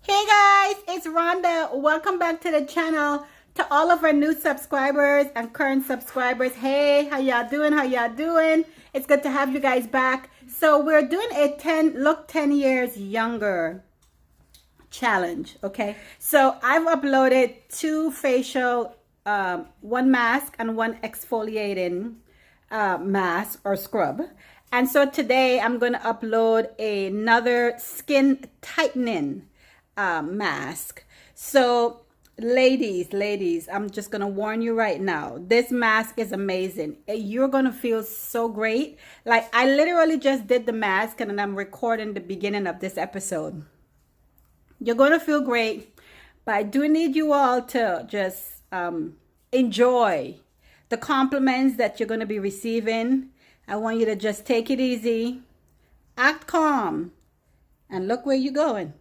Hey guys, it's Rhonda. Welcome back to the channel. To all of our new subscribers and current subscribers, hey, how y'all doing? How y'all doing? It's good to have you guys back. So we're doing a 10 years younger challenge, okay? So I've uploaded two facial, one mask and one exfoliating mask or scrub. And so today I'm going to upload another skin tightening mask. So ladies, I'm just gonna warn you right now, this mask is amazing. You're gonna feel so great. Like, I literally just did the mask and I'm recording the beginning of this episode. You're gonna feel great, but I do need you all to just enjoy the compliments that you're gonna be receiving. I want you to just take it easy, act calm, and look where you're going.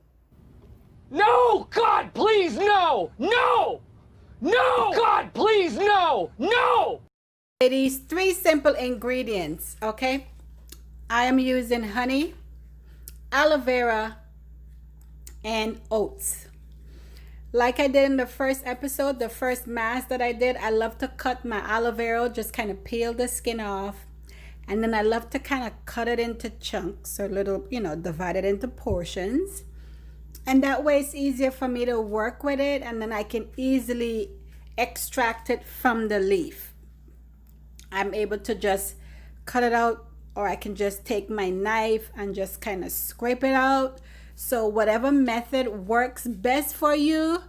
No! God, please, no! No! No! God, please, no! No! Ladies, three simple ingredients, okay? I am using honey, aloe vera, and oats. Like I did in the first episode, the first mask that I did, I love to cut my aloe vera, just kind of peel the skin off. And then I love to kind of cut it into chunks or little, divide it into portions. And that way it's easier for me to work with it, and then I can easily extract it from the leaf. I'm able to just cut it out, or I can just take my knife and just kind of scrape it out. So whatever method works best for you,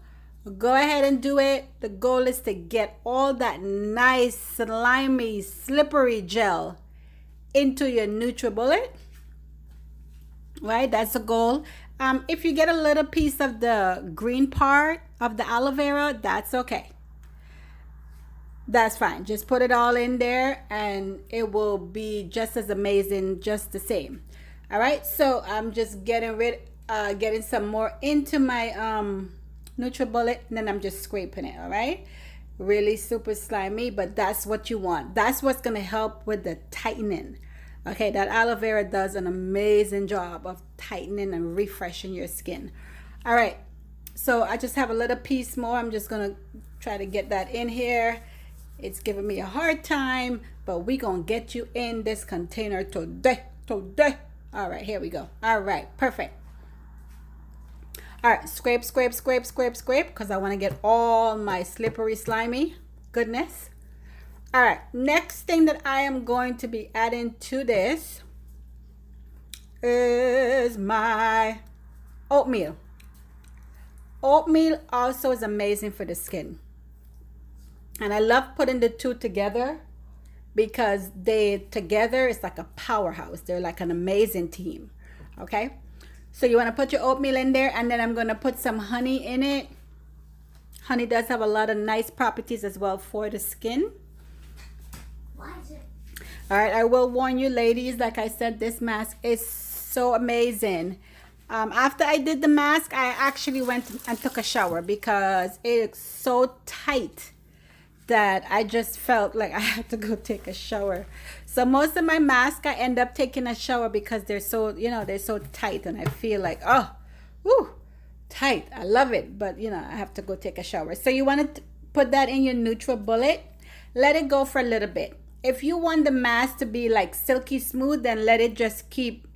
go ahead and do it. The goal is to get all that nice, slimy, slippery gel into your NutriBullet. Right, that's the goal. If you get a little piece of the green part of the aloe vera, that's okay. That's fine. Just put it all in there and it will be just as amazing, just the same. All right, so I'm just getting some more into my NutriBullet, and then I'm just scraping it. All right, really super slimy, but that's what you want. That's what's gonna help with the tightening. Okay, that aloe vera does an amazing job of tightening and refreshing your skin. All right, so I just have a little piece more. I'm just gonna try to get that in here. It's giving me a hard time, but we gonna get you in this container today. All right, here we go. All right, perfect. All right, scrape, because I want to get all my slippery, slimy goodness. All right, next thing that I am going to be adding to this is my oatmeal. Oatmeal also is amazing for the skin. And I love putting the two together because together it's like a powerhouse. They're like an amazing team, okay? So you want to put your oatmeal in there, and then I'm going to put some honey in it. Honey does have a lot of nice properties as well for the skin. All right, I will warn you, ladies, like I said, this mask is so amazing. After I did the mask, I actually went and took a shower because it's so tight that I just felt like I had to go take a shower. So most of my masks, I end up taking a shower because they're so, they're so tight, and I feel like, oh, whoo, tight. I love it, but I have to go take a shower. So you want to put that in your NutriBullet. Let it go for a little bit. If you want the mask to be like silky smooth, then let it just keep,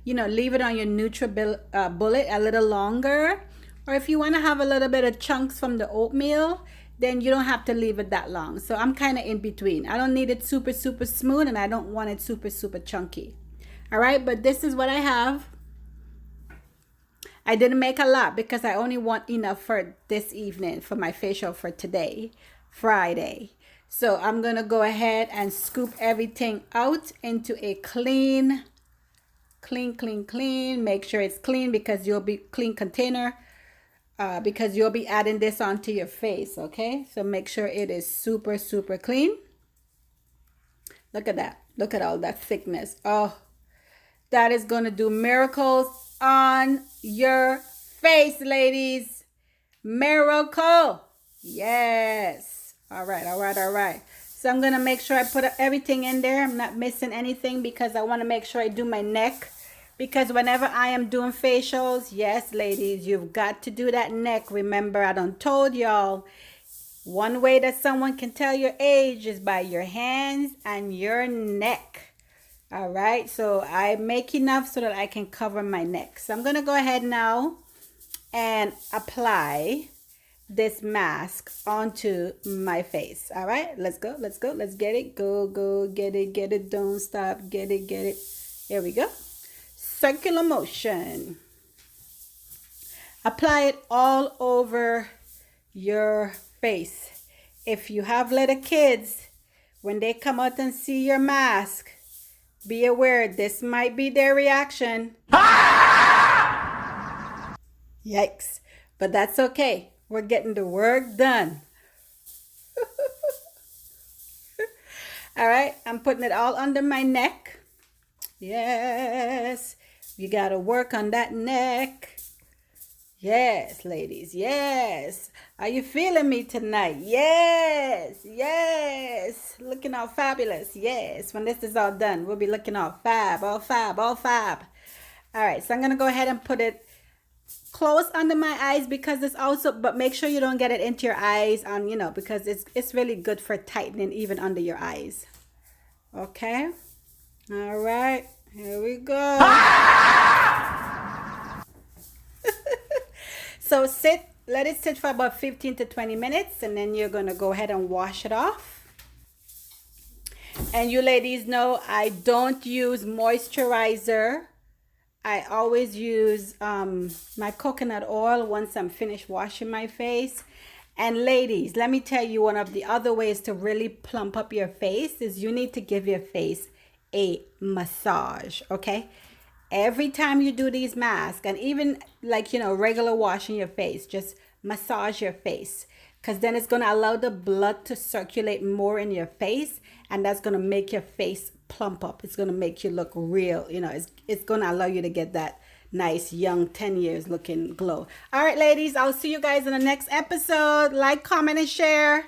leave it on your NutriBullet a little longer. Or if you want to have a little bit of chunks from the oatmeal, then you don't have to leave it that long. So I'm kind of in between. I don't need it super smooth, and I don't want it super chunky. All right, but this is what I have. I didn't make a lot because I only want enough for this evening for my facial for today, Friday. So I'm going to go ahead and scoop everything out into a clean. Make sure it's clean because you'll be clean container because you'll be adding this onto your face, okay? So make sure it is super clean. Look at that. Look at all that thickness. Oh, that is going to do miracles on your face, ladies. Miracle. Yes. All right. So I'm going to make sure I put everything in there. I'm not missing anything because I want to make sure I do my neck because whenever I am doing facials, yes, ladies, you've got to do that neck. Remember, I done told y'all, one way that someone can tell your age is by your hands and your neck. All right, so I make enough so that I can cover my neck. So I'm gonna go ahead now and apply this mask onto my face. All right, let's go, let's get it. Go, get it, don't stop, get it. Here we go. Circular motion. Apply it all over your face. If you have little kids, when they come out and see your mask, be aware this might be their reaction. Yikes. But that's okay. We're getting the work done. All right, I'm putting it all under my neck. Yes, you got to work on that neck. Yes, ladies, yes. Are you feeling me tonight? Yes, yes. Looking all fabulous. Yes, when this is all done, we'll be looking all fab, all fab, all fab. All right, so I'm going to go ahead and put it close under my eyes because it's also, but make sure you don't get it into your eyes on, because it's really good for tightening even under your eyes. Okay. All right, here we go. So let it sit for about 15 to 20 minutes, and then you're going to go ahead and wash it off. And you ladies know I don't use moisturizer. I always use my coconut oil once I'm finished washing my face. And ladies, let me tell you, one of the other ways to really plump up your face is you need to give your face a massage, okay? Every time you do these masks, and even like, regular washing your face, just massage your face, because then it's going to allow the blood to circulate more in your face, and that's going to make your face plump up. It's going to make you look real, it's going to allow you to get that nice young 10 years looking glow. All right, ladies, I'll see you guys in the next episode. Like, comment, and share.